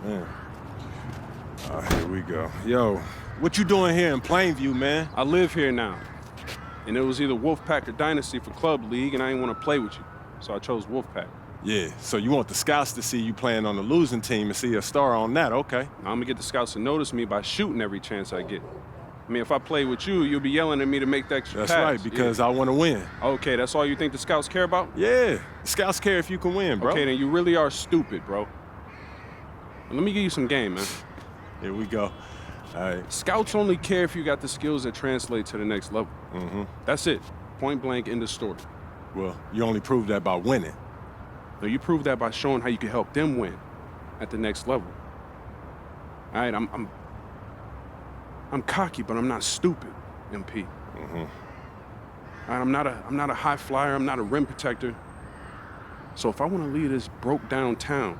Man. Here we go. Yo, what you doing here in Plainview, man? I live here now. And it was either Wolfpack or Dynasty for Club League, and I didn't want to play with you. So I chose Wolfpack. Yeah, so you want the scouts to see you playing on the losing team and see a star on that, okay. I'm going to get the scouts to notice me by shooting every chance I get. I mean, if I play with you, you'll be yelling at me to make the extra pass. That's right, because I want to win. Okay, that's all you think the scouts care about? Yeah, the scouts care if you can win, bro. Okay, then you really are stupid, bro. Let me give you some game, man. Here we go. All right. Scouts only care if you got the skills that translate to the next level. Mm-hmm. That's it. Point blank, end of story. Well, you only prove that by winning. No, you prove that by showing how you can help them win at the next level. All right, I'm cocky, but I'm not stupid, MP. Mm-hmm. All right, I'm not a high flyer. I'm not a rim protector. So if I want to lead this broke down town,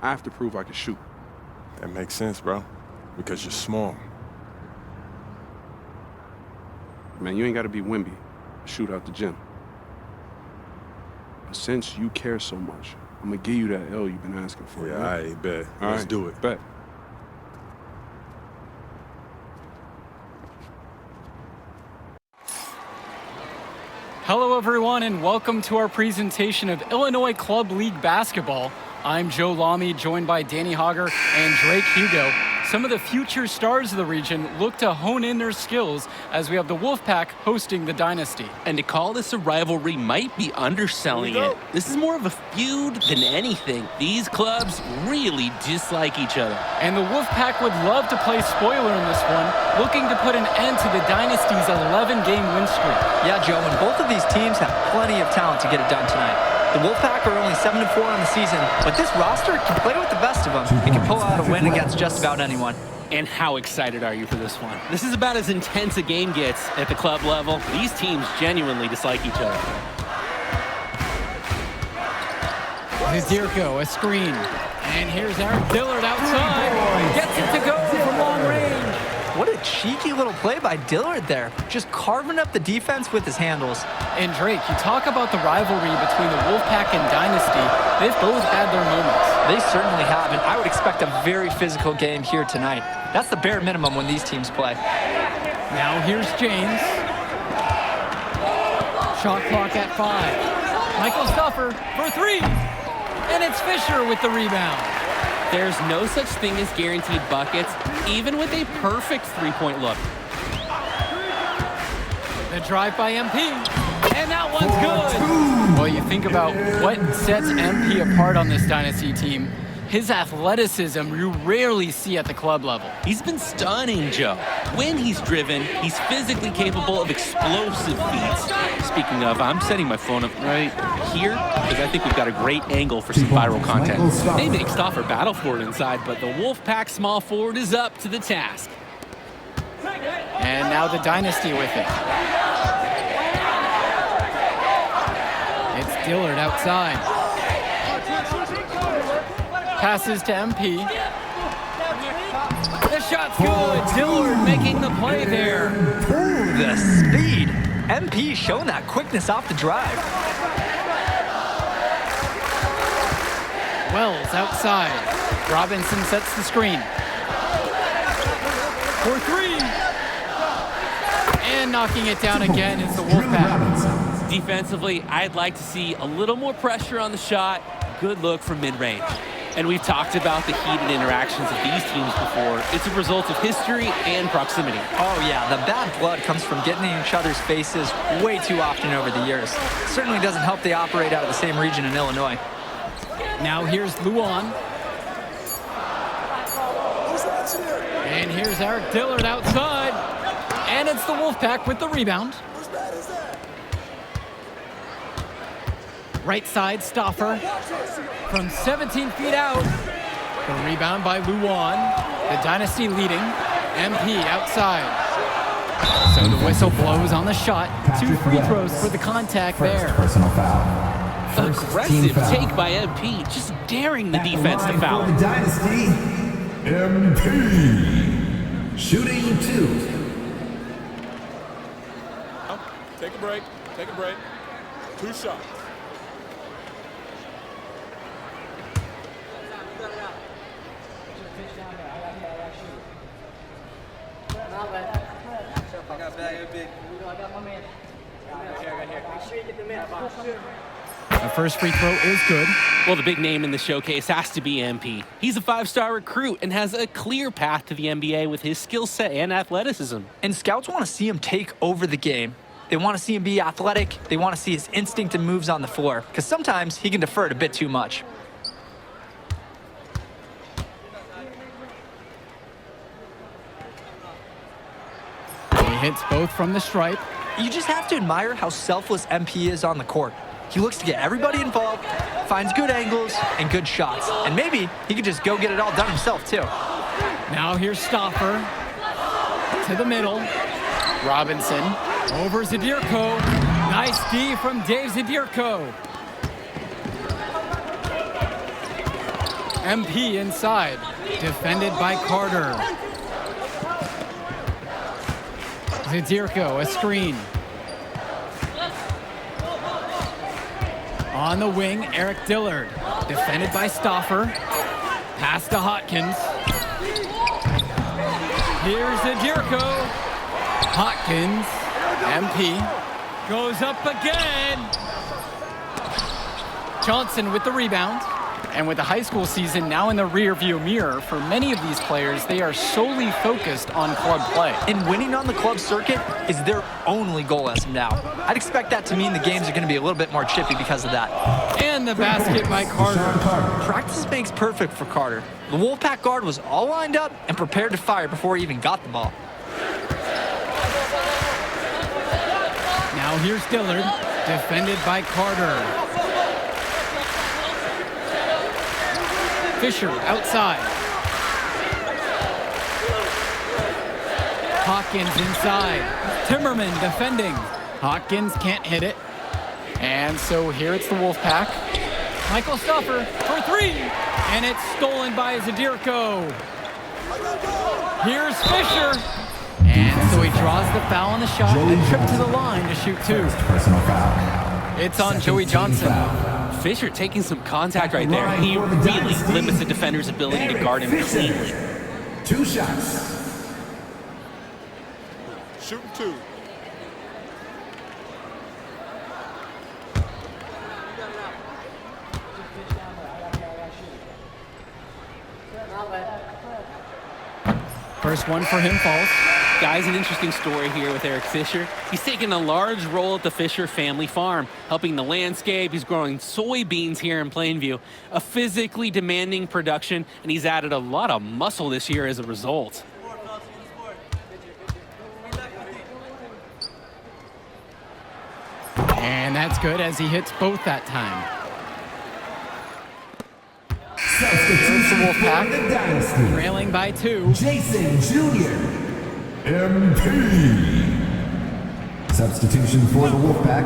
I have to prove I can shoot. That makes sense, bro, because you're small. Man, you ain't got to be Wimby to shoot out the gym. But since you care so much, I'm going to give you that L you've been asking for. Yeah, right? all right, bet. All Let's right, do it. Bet. Hello, everyone, and welcome to our presentation of Illinois Club League Basketball. I'm Joe Lamy, joined by Danny Hogger and Drake Hugo. Some of the future stars of the region look to hone in their skills as we have the Wolfpack hosting the Dynasty. And to call this a rivalry might be underselling it. This is more of a feud than anything. These clubs really dislike each other. And the Wolfpack would love to play spoiler in this one, looking to put an end to the Dynasty's 11-game win streak. Yeah, Joe, and both of these teams have plenty of talent to get it done tonight. The Wolfpack are only 7-4 on the season, but this roster can play with the best of them. It can pull out a win against just about anyone. And how excited are you for this one? This is about as intense a game gets at the club level. These teams genuinely dislike each other. Zirko, a screen. And here's Eric Dillard outside. Gets it to go from long range. What a cheeky little play by Dillard there. Just carving up the defense with his handles. And Drake, you talk about the rivalry between the Wolfpack and Dynasty. They've both had their moments. They certainly have, and I would expect a very physical game here tonight. That's the bare minimum when these teams play. Now here's James. Shot clock at 5. Michael Stuffer for 3. And it's Fisher with the rebound. There's no such thing as guaranteed buckets, even with a perfect three-point look. The drive by MP, and that one's good. Well, you think about what sets MP apart on this Dynasty team. His athleticism you rarely see at the club level. He's been stunning, Joe. When he's driven, he's physically capable of explosive feats. Speaking of, I'm setting my phone up right here because I think we've got a great angle for some viral content. They make Stoffer battle for it inside, but the Wolfpack small forward is up to the task. And now the Dynasty with it. It's Dillard outside. Passes to MP. The shot's good. Dillard making the play there. Ooh, the speed. MP showing that quickness off the drive. Wells outside. Robinson sets the screen. For 3. And knocking it down again is the Wolfpack. Defensively, I'd like to see a little more pressure on the shot. Good look from mid-range. And we've talked about the heated interactions of these teams before. It's a result of history and proximity. Oh yeah, the bad blood comes from getting in each other's faces way too often over the years. Certainly doesn't help they operate out of the same region in Illinois. Now here's Luan. And here's Eric Dillard outside. And it's the Wolfpack with the rebound. Right side, Stoffer. From 17 feet out. The rebound by Luan. The Dynasty leading. MP outside. So the whistle blows on the shot. 2 free throws for the contact there. Personal foul. Aggressive take by MP, just daring the defense to foul. For the Dynasty, MP. Shooting 2. Take a break. Take a break. 2 shots. The first free throw is good. Well, the big name in the showcase has to be MP. He's a 5-star recruit and has a clear path to the NBA with his skill set and athleticism. And scouts want to see him take over the game. They want to see him be athletic. They want to see his instinct and moves on the floor, because sometimes he can defer it a bit too much. He hits both from the stripe. You just have to admire how selfless MP is on the court. He looks to get everybody involved, finds good angles and good shots. And maybe he could just go get it all done himself, too. Now here's Stoffer to the middle. Robinson over Zadirko. Nice D from Dave Zadirko. MP inside, defended by Carter. Zadirko, a screen. On the wing, Eric Dillard, defended by Stoffer. Pass to Hotkins. Here's Zadirko. Hotkins, MP, goes up again. Johnson with the rebound. And with the high school season now in the rearview mirror, for many of these players, they are solely focused on club play. And winning on the club circuit is their only goal as of now. I'd expect that to mean the games are going to be a little bit more chippy because of that. And the basket by Carter. Practice makes perfect for Carter. The Wolfpack guard was all lined up and prepared to fire before he even got the ball. Now here's Dillard, defended by Carter. Fisher outside. Hawkins inside. Timmerman defending. Hawkins can't hit it. And so here it's the Wolfpack. Michael Stoffer for three. And it's stolen by Zadirko. Here's Fisher. And so he draws the foul on the shot and trip to the line to shoot two. Personal foul. It's on Joey Johnson. Fisher taking some contact right there. He really limits the defender's ability to guard him cleanly. 2 shots. Shooting two. First one for him falls. Guys, an interesting story here with Eric Fisher. He's taken a large role at the Fisher family farm, helping the landscape. He's growing soybeans here in Plainview, a physically demanding production, and he's added a lot of muscle this year as a result. And that's good as he hits both that time. Substitution the Wolfpack. for the Dynasty. Trailing by 2. Jason Jr. MP. Substitution for the Wolfpack.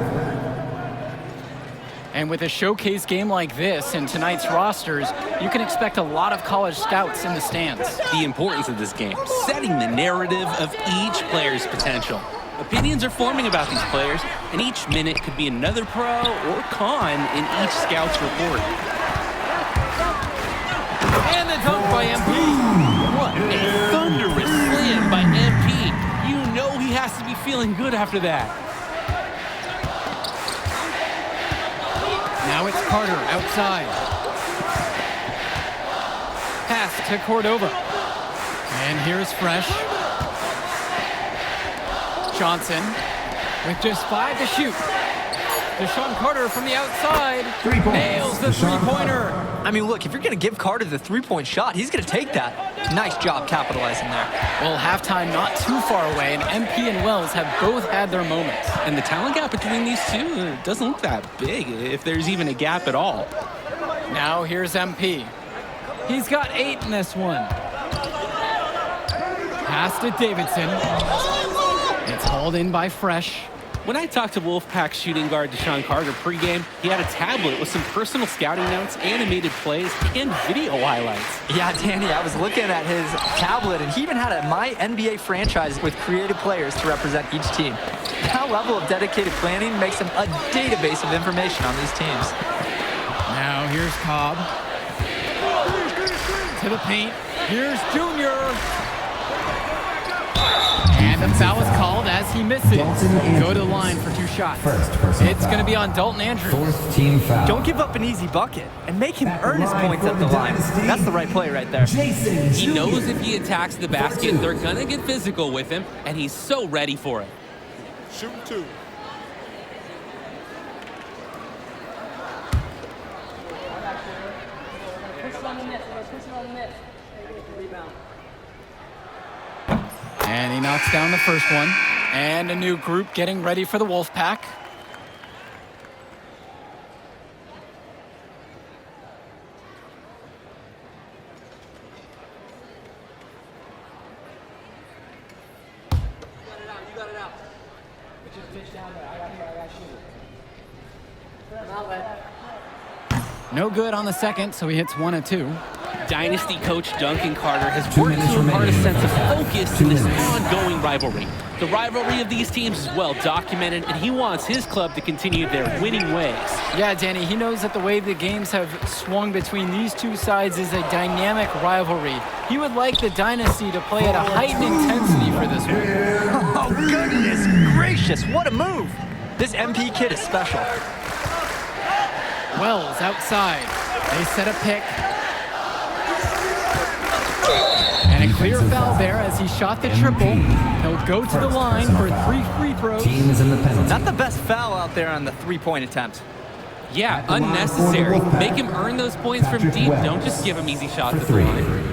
And with a showcase game like this in tonight's rosters, you can expect a lot of college scouts in the stands. The importance of this game, setting the narrative of each player's potential. Opinions are forming about these players, and each minute could be another pro or con in each scout's report. And the dunk by MP. What a thunderous slam by MP. You know he has to be feeling good after that. Now it's Carter outside. Pass to Cordova. And here's Fresh. Johnson with just 5 to shoot. Deshaun Carter from the outside. 3 points. Nails the Deshaun three-pointer. I mean, look, if you're going to give Carter the three-point shot, he's going to take that. Nice job capitalizing there. Well, halftime not too far away, and MP and Wells have both had their moments. And the talent gap between these two doesn't look that big, if there's even a gap at all. Now here's MP. He's got 8 in this one. Pass to Davidson. It's hauled in by Fresh. When I talked to Wolfpack shooting guard Deshaun Carter pregame, he had a tablet with some personal scouting notes, animated plays, and video highlights. Yeah, Danny, I was looking at his tablet, and he even had a My NBA franchise with creative players to represent each team. That level of dedicated planning makes him a database of information on these teams. Now here's Cobb. To the paint. Here's Junior. And the foul is called as he misses. Go to the line for 2 shots. It's going to be on Dalton Andrews. 4th team foul. Don't give up an easy bucket and make him earn his points at the line. That's the right play right there. Jason He Jr. knows if he attacks the basket, they're going to get physical with him, and he's so ready for it. Shooting 2. And he knocks down the first one. And a new group getting ready for the Wolfpack. No good on the second, so he hits 1 of 2. Dynasty coach Duncan Carter has worked to impart a sense of focus to this ongoing rivalry. The rivalry of these teams is well documented, and he wants his club to continue their winning ways. Yeah, Danny, he knows that the way the games have swung between these two sides is a dynamic rivalry. He would like the Dynasty to play at a heightened intensity for this one. Oh, goodness gracious, what a move. This MP kid is special. Wells outside. They set a pick. And a clear foul there as he shot the triple. He'll go to the line for 3 free throws. Team is in the penalty. Not the best foul out there on the 3-point attempt. Yeah, unnecessary. Make him earn those points from deep. Don't just give him easy shots at the line.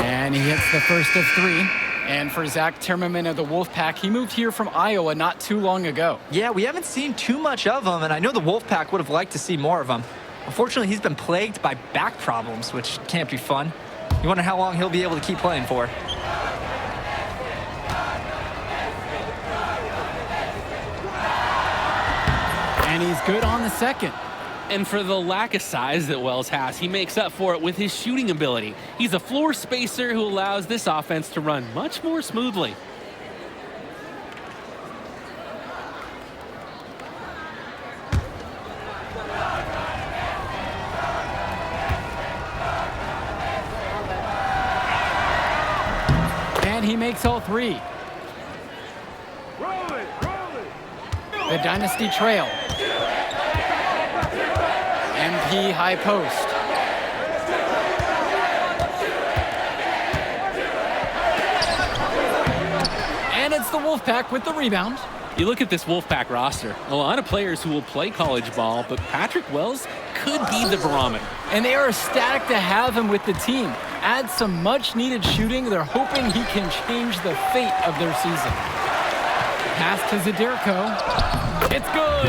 And he hits the first of 3. And for Zach Timmerman of the Wolfpack, he moved here from Iowa not too long ago. Yeah, we haven't seen too much of him, and I know the Wolfpack would have liked to see more of him. Unfortunately, he's been plagued by back problems, which can't be fun. You wonder how long he'll be able to keep playing for. And he's good on the second. And for the lack of size that Wells has, he makes up for it with his shooting ability. He's a floor spacer who allows this offense to run much more smoothly. And he makes all 3. The Dynasty trail. MP high post. And it's the Wolfpack with the rebound. You look at this Wolfpack roster, a lot of players who will play college ball, but Patrick Wells could be the barometer. And they are ecstatic to have him with the team. Add some much-needed shooting. They're hoping he can change the fate of their season. Pass to Zadirko. It's good.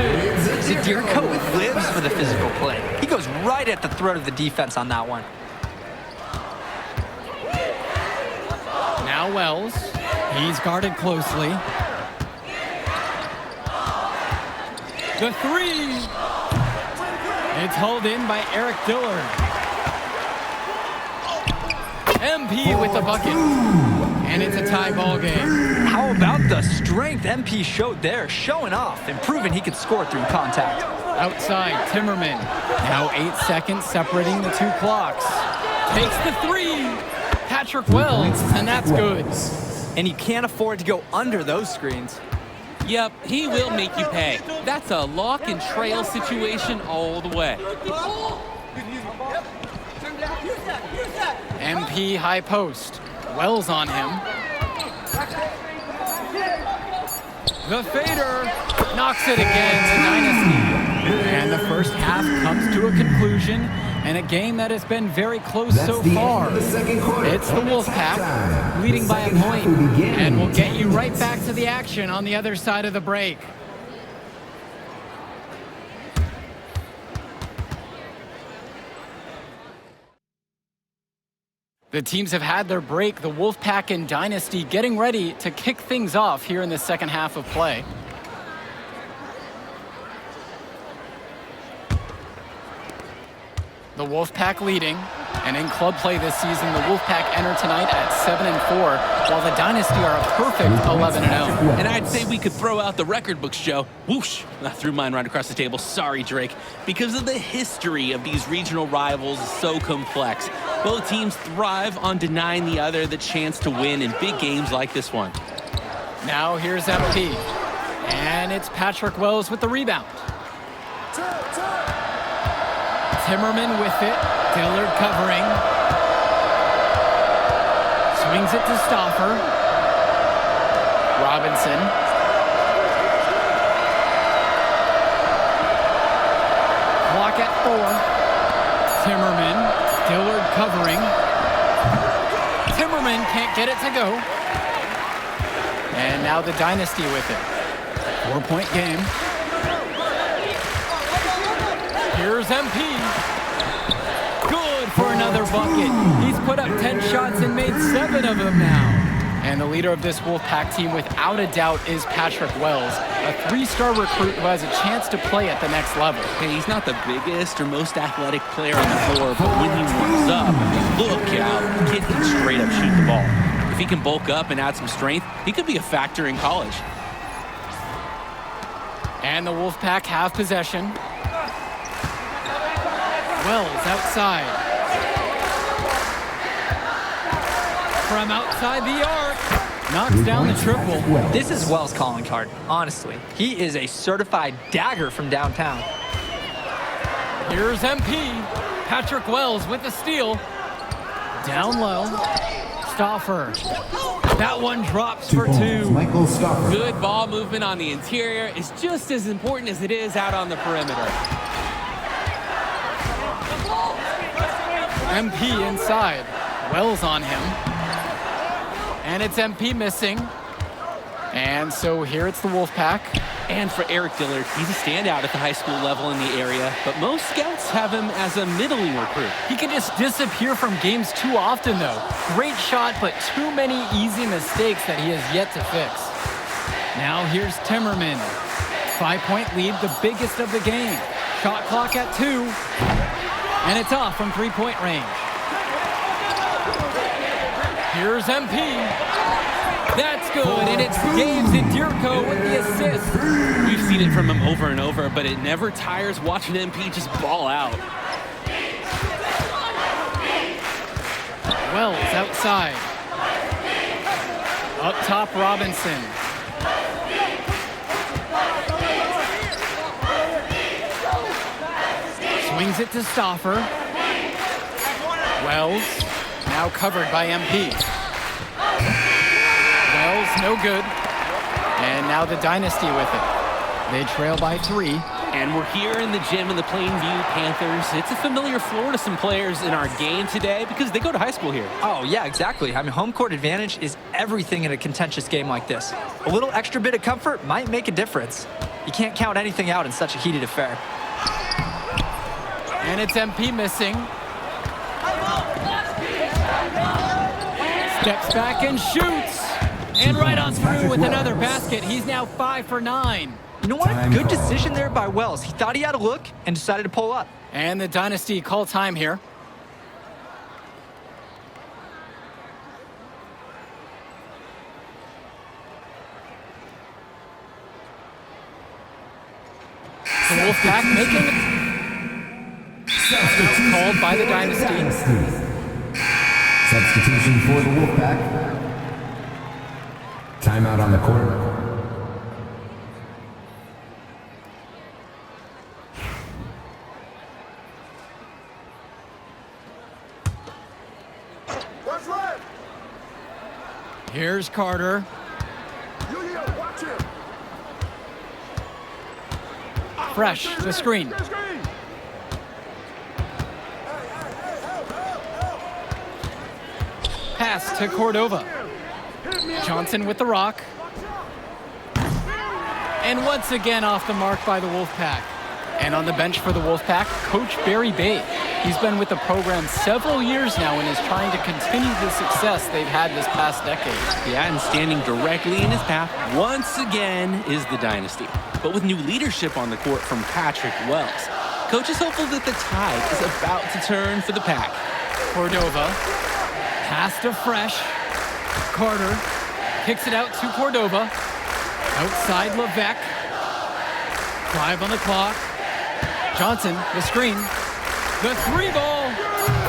Zadirko lives for the physical play. He goes right at the throat of the defense on that one. Now Wells. He's guarded closely. The 3. It's hauled in by Eric Dillard. MP with the bucket. And it's a tie ball game. How about the strength MP showed there, showing off and proving he could score through contact. Outside, Timmerman. Now 8 seconds separating the 2 clocks. Takes the 3. Patrick Wells, and that's good. And you can't afford to go under those screens. Yep, he will make you pay. That's a lock and trail situation all the way. MP high post. Wells on him. The fader knocks it again to Dynasty. And the first half comes to a conclusion, and a game that has been very close so far. It's the Wolfpack leading by a point, and we'll get you right back to the action on the other side of the break. The teams have had their break, the Wolfpack and Dynasty getting ready to kick things off here in the second half of play. The Wolfpack leading. And in club play this season, the Wolfpack enter tonight at 7-4, while the Dynasty are a perfect 11-0. And I'd say we could throw out the record books, Joe. Whoosh! I threw mine right across the table. Sorry, Drake. Because of the history of these regional rivals is so complex. Both teams thrive on denying the other the chance to win in big games like this one. Now here's MP. And it's Patrick Wells with the rebound. Timmerman with it. Dillard covering. Swings it to Stauffer. Robinson. Clock at 4. Timmerman. Dillard covering. Timmerman can't get it to go. And now the Dynasty with it. 4-point game. Here's MP. Good for another bucket. He's put up 10 shots and made 7 of them now. And the leader of this Wolfpack team, without a doubt, is Patrick Wells, a 3-star recruit who has a chance to play at the next level. Hey, he's not the biggest or most athletic player on the floor, but when he warms up, look out, the kid can straight up shoot the ball. If he can bulk up and add some strength, he could be a factor in college. And the Wolfpack have possession. Wells outside. From outside the arc. Knocks down the triple. This is Wells' calling card, honestly. He is a certified dagger from downtown. Here's MP. Patrick Wells with the steal. Down low. Stauffer. That one drops for 2. Michael Stauffer. Good ball movement on the interior is just as important as it is out on the perimeter. MP inside. Wells on him. And it's MP missing. And so here it's the Wolfpack. And for Eric Dillard, he's a standout at the high school level in the area, but most scouts have him as a middling recruit. He can just disappear from games too often, though. Great shot, but too many easy mistakes that he has yet to fix. Now here's Timmerman. 5-point lead, the biggest of the game. Shot clock at 2. And it's off from 3-point range. Here's MP. That's good, and it's James Indirko with the assist. We've seen it from him over and over, but it never tires watching MP just ball out. Wells outside. Up top, Robinson. Swings it to Stauffer. Wells, now covered by MP. Wells, no good. And now the Dynasty with it. They trail by 3. And we're here in the gym of the Plainview Panthers. It's a familiar floor to some players in our game today because they go to high school here. Oh, yeah, exactly. I mean, home court advantage is everything in a contentious game like this. A little extra bit of comfort might make a difference. You can't count anything out in such a heated affair. And it's MP missing. Steps back and shoots. And right on through with another basket. He's now 5 for 9. You know what? Good decision there by Wells. He thought he had a look and decided to pull up. And the Dynasty call time here. The Wolfpack making called by the Dynasty. Substitution for the Wolfpack. Timeout on the court. Here's Carter. Fresh, the screen. Pass to Cordova. Johnson with the rock. And once again off the mark by the Wolfpack. And on the bench for the Wolfpack, Coach Barry Bate. He's been with the program several years now and is trying to continue the success they've had this past decade. Yeah, and standing directly in his path once again is the Dynasty. But with new leadership on the court from Patrick Wells. Coach is hopeful that the tide is about to turn for the Pack. Cordova, pass to Fresh. Carter kicks it out to Cordova. Outside Levesque. 5 on the clock. Johnson, the screen. The 3 ball.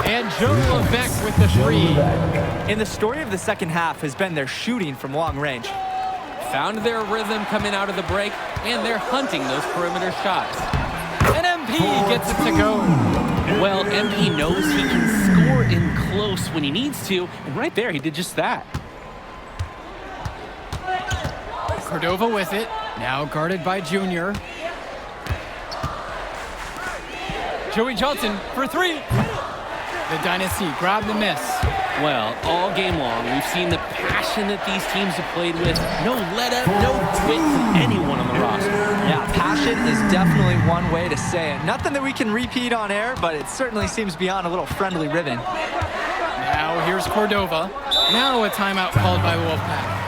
And Joe Levesque with the 3. And the story of the second half has been their shooting from long range. Found their rhythm coming out of the break, and they're hunting those perimeter shots. And MP gets it to go. Well, MP knows he can score in close when he needs to, and right there he did just that. Cordova with it. Now guarded by Junior. Joey Johnson for 3. The Dynasty grab the miss. Well, all game long, we've seen the passion that these teams have played with. No let up, no quit from anyone on the roster. Yeah, passion is definitely one way to say it. Nothing that we can repeat on air, but it certainly seems beyond a little friendly ribbon. Now here's Cordova. Now a timeout called by the Wolfpack.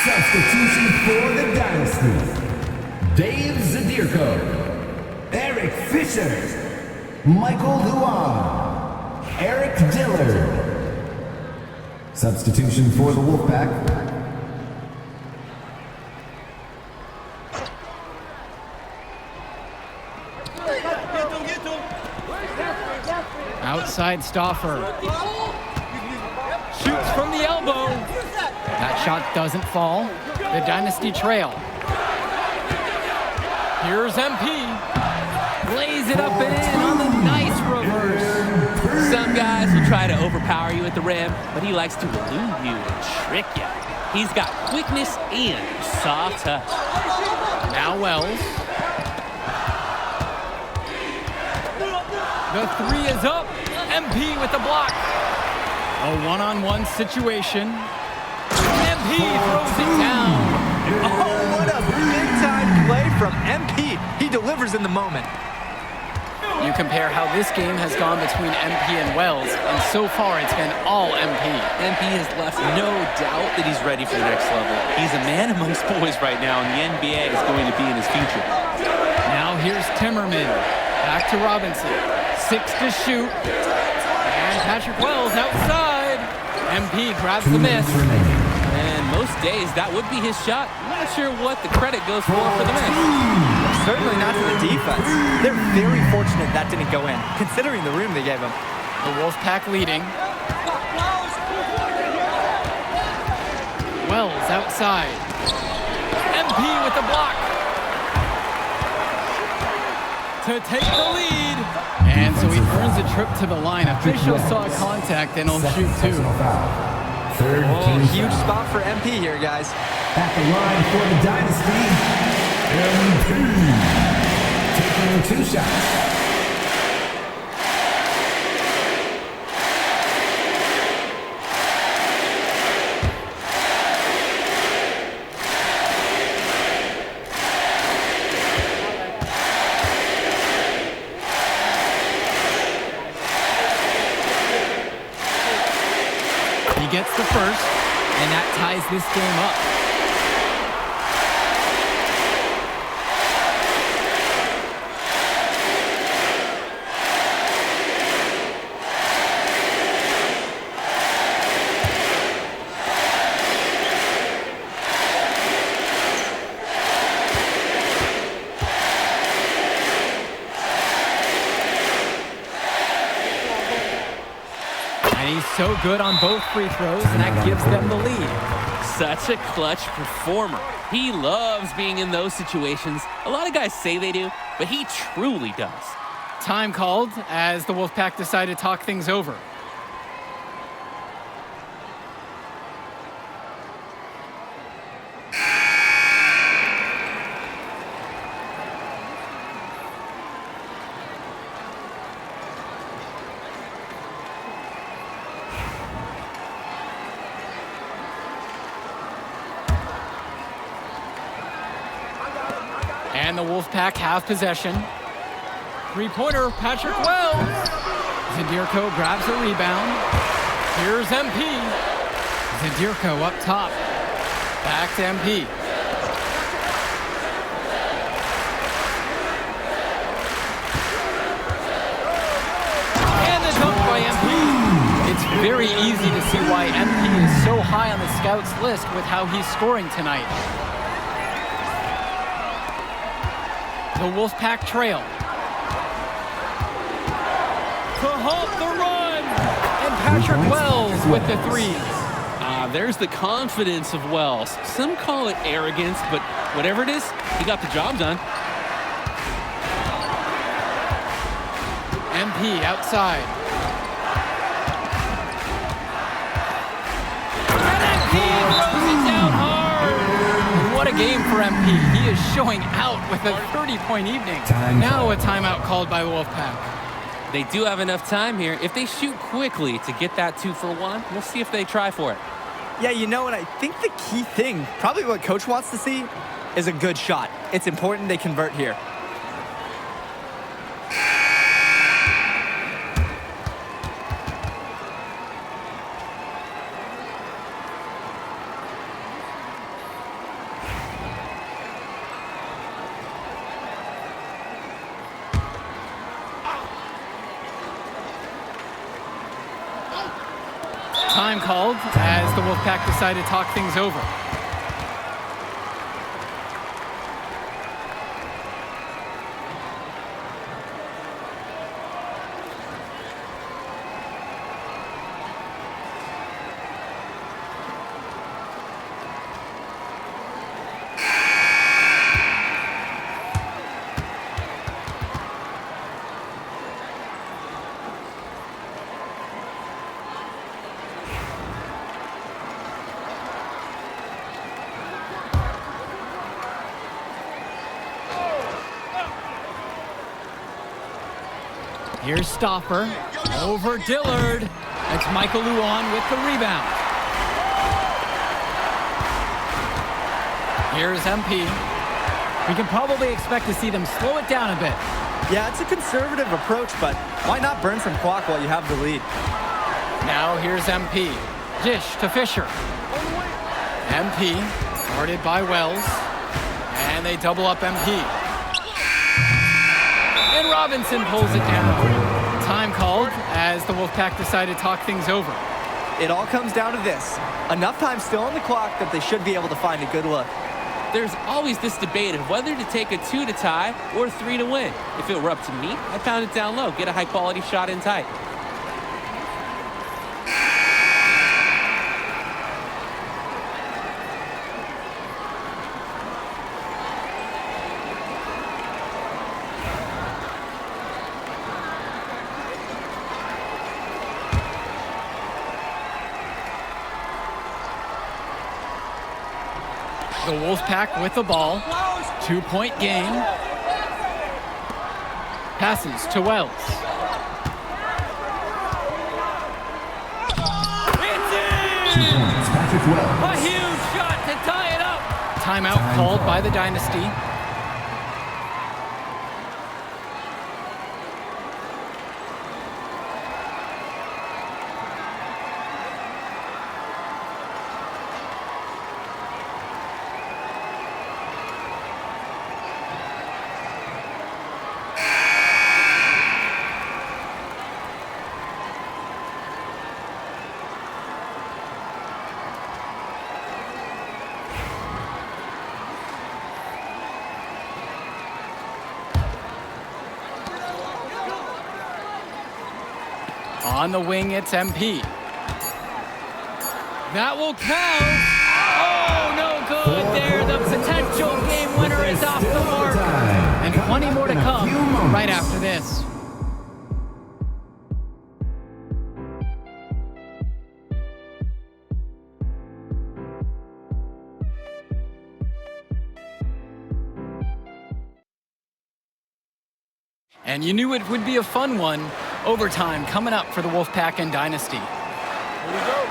Substitution for the Dynasty. Dave Zadirko. Eric Fisher. Michael Luan. Eric Dillard. Substitution for the Wolfpack. Outside Stauffer. Shoots from the elbow. That shot doesn't fall. The Dynasty trail. Here's MP. Lays it up and in on the nice reverse. Some guys will try to overpower you at the rim, but he likes to elude you and trick you. He's got quickness and soft touch. Now Wells. The 3 is up. MP with the block. A one-on-one situation. MP throws it down. Oh, what a big-time play from MP. He delivers in the moment. You compare how this game has gone between MP and Wells, and so far it's been all MP. MP has left no doubt that he's ready for the next level. He's a man amongst boys right now, and the NBA is going to be in his future. Now here's Timmerman. Back to Robinson. 6 to shoot. And Patrick Wells outside. MP grabs the miss. And most days, that would be his shot. I'm not sure what the credit goes for the miss. Certainly not to the defense. They're very fortunate that didn't go in, considering the room they gave him. The Wolfpack leading. Wells outside. MP with the block. To take the lead. And so he earns a trip to the line. Officials saw contact and he'll shoot 2. Third Oh, team huge foul. spot for MP here, guys. At the line for the Dynasty. MP. Taking 2 shots. Gets the first, and that ties this game up. He's so good on both free throws, and that gives them the lead. Such a clutch performer. He loves being in those situations. A lot of guys say they do, but he truly does. Time called as the Wolfpack decide to talk things over. And And the Wolfpack have possession. Three-pointer, Patrick Wells. Zadirko grabs the rebound. Here's MP. Zadirko up top. Back to MP. And the dunk by MP. It's very easy to see why MP is so high on the scouts list with how he's scoring tonight. The Wolfpack trail. To halt the run! And Patrick Wells with the three. There's the confidence of Wells. Some call it arrogance, but whatever it is, he got the job done. MP outside. And MP throws it down hard. And what a game for MP. He is showing out with a 30-point evening. Now a timeout called by the Wolfpack. They do have enough time here. If they shoot quickly to get that 2 for 1, we'll see if they try for it. Yeah, you know what? I think the key thing, probably what coach wants to see, is a good shot. It's important they convert here. Time called as the Wolfpack decided to talk things over. Here's Stopper over Dillard. It's Michael Luan with the rebound. Here's MP. We can probably expect to see them slow it down a bit. Yeah, it's a conservative approach, but why not burn some clock while you have the lead? Now here's MP. Dish to Fisher. MP guarded by Wells. And they double up MP. And Robinson pulls it down. Time called as the Wolfpack decided to talk things over. It all comes down to this. Enough time still on the clock that they should be able to find a good look. There's always this debate of whether to take a 2 to tie or 3 to win. If it were up to me, I'd pound it down low, get a high-quality shot in tight. The Wolfpack with the ball. 2-point game. Passes to Wells. It's in! 2 points, Patrick Wells. A huge shot to tie it up. Timeout called by the Dynasty. On the wing, it's MP. That will count. Oh, no good there. The potential game winner is off the mark. And plenty more to come right after this. And you knew it would be a fun one. Overtime coming up for the Wolfpack and Dynasty. Here we go.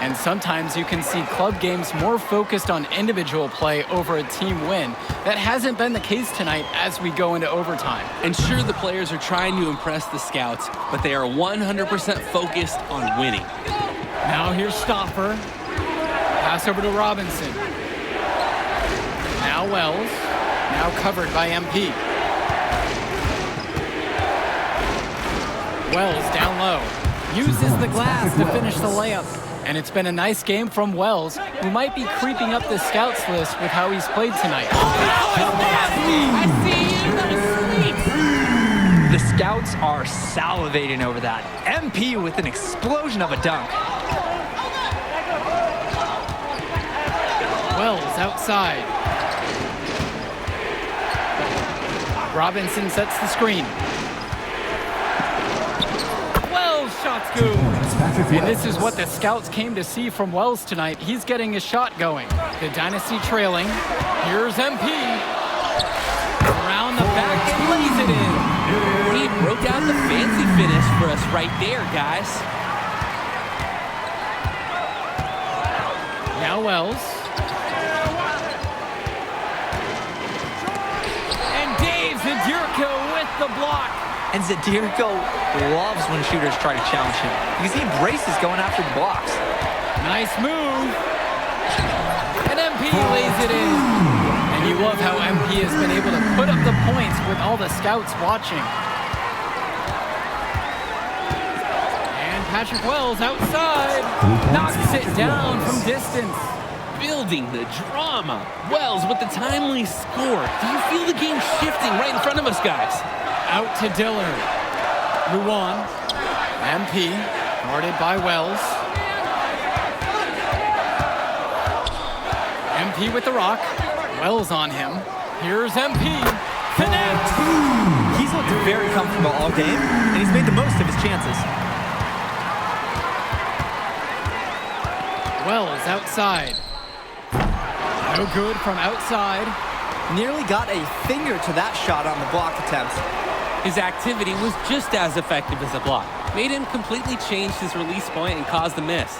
And sometimes you can see club games more focused on individual play over a team win. That hasn't been the case tonight as we go into overtime. And sure, the players are trying to impress the scouts, but they are 100% focused on winning. Now here's Stauffer. Pass over to Robinson. Now Wells. Now covered by MP. Wells down low. Uses the glass to finish the layup. And it's been a nice game from Wells, who might be creeping up the scouts list with how he's played tonight. I see you, The scouts are salivating over that. MP with an explosion of a dunk. Wells outside. Robinson sets the screen. Wells shots go. And this is what the scouts came to see from Wells tonight. He's getting his shot going. The Dynasty trailing. Here's MP. Around the back and lays it in. He broke out the fancy finish for us right there, guys. Now Wells. And Dave Zadirko with the block. And Zadirko loves when shooters try to challenge him because he embraces going after the blocks. Nice move. And MP lays it in. And you love how MP has been able to put up the points with all the scouts watching. And Patrick Wells outside. Knocks it down from distance. Building the drama. Wells with the timely score. Do you feel the game shifting right in front of us, guys? Out to Dillard. Luan. MP. Guarded by Wells. MP with the rock. Wells on him. Here's MP. Connect. He's looked very comfortable all game, and he's made the most of his chances. Wells outside. No good from outside. Nearly got a finger to that shot on the block attempt. His activity was just as effective as a block. Made him completely change his release point and caused the miss.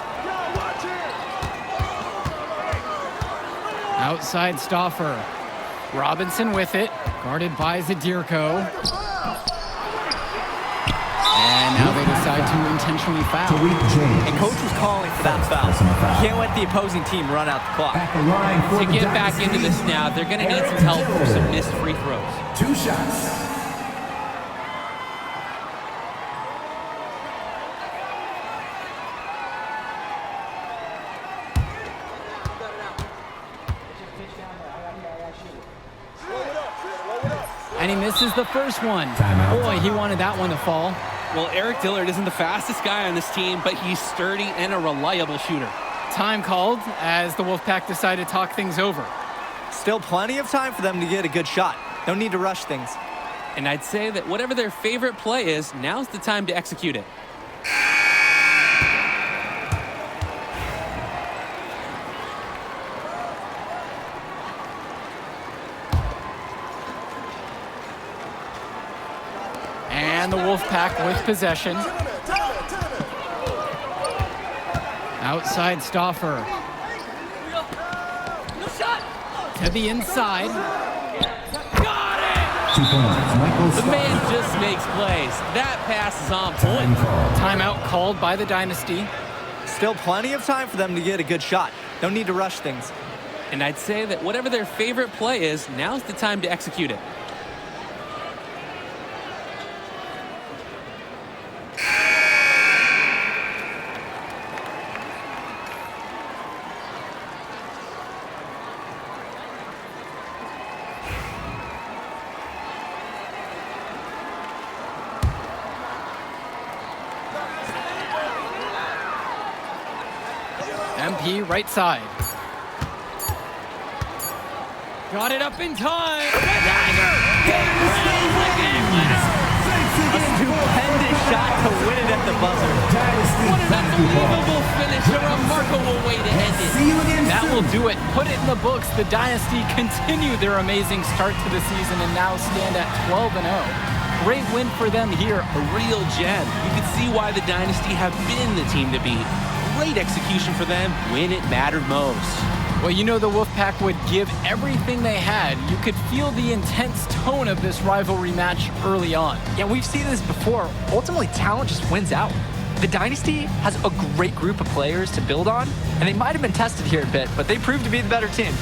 Outside Stauffer. Robinson with it. Guarded by Zadirko. And now they decide to intentionally foul. And coach was calling for that foul. Can't let the opposing team run out the clock. At the line for To the get back Dynasty, into this now, they're going to need some help for some missed free throws. 2 shots. And he misses the first one. Timeout. Boy, he wanted that one to fall. Well, Eric Dillard isn't the fastest guy on this team, but he's sturdy and a reliable shooter. Time called as the Wolfpack decided to talk things over. Still plenty of time for them to get a good shot. No need to rush things. And I'd say that whatever their favorite play is, now's the time to execute it. And the Wolfpack with possession. Outside Stauffer. To the inside. 2 points. Michael The Stauffer. man just makes plays. That pass is on point. Timeout called by the Dynasty. Still plenty of time for them to get a good shot. No need to rush things. And I'd say that whatever their favorite play is, now's the time to execute it. MP right side. Got it up in time. A stupendous shot to win it at the buzzer. What an unbelievable finish, a remarkable way to end it. That will do it. Put it in the books. The Dynasty continue their amazing start to the season and now stand at 12-0. Great win for them here. A real gem. You can see why the Dynasty have been the team to beat. great execution for them when it mattered most. Well, you know the Wolfpack would give everything they had. You could feel the intense tone of this rivalry match early on. Yeah, we've seen this before. Ultimately, talent just wins out. The Dynasty has a great group of players to build on, and they might have been tested here a bit, but they proved to be the better team.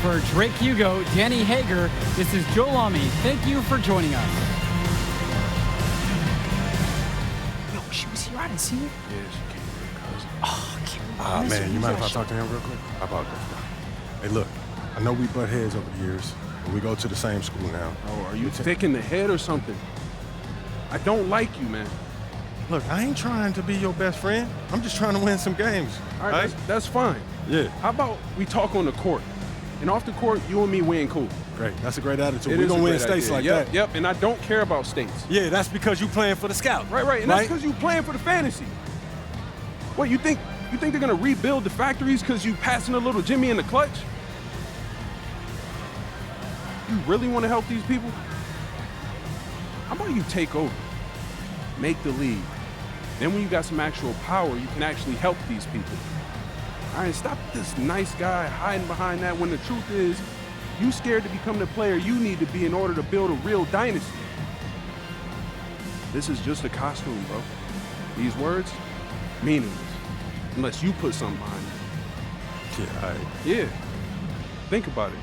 For Drake Hugo, Danny Hager, this is Joe Lamy. Thank you for joining us. Yo, she was here. I didn't see her. Yeah, she came here, cousin. Oh, I can't Ah, miss her. man, you Who's mind if that I talk to him real quick? How about this? Hey, look, I know we butt heads over the years, but we go to the same school now. Oh, are you thick in the head or something? I don't like you, man. Look, I ain't trying to be your best friend. I'm just trying to win some games. All right, that's fine. Yeah. How about we talk on the court? And off the court, you and me win cool. Great. That's a great attitude. It We're is going a to win great states idea. like Yep, that. Yep, and I don't care about states. Yeah, that's because you playing for the scout. Right, and that's because you playing for the fantasy. What, you think they're gonna rebuild the factories because you passing a little Jimmy in the clutch? You really want to help these people? How about you take over, make the league? Then when you got some actual power, you can actually help these people. All right, stop this nice guy hiding behind that when the truth is, you scared to become the player you need to be in order to build a real dynasty. This is just a costume, bro. These words, meaningless, unless you put something behind it. Yeah, all right. Yeah, think about it.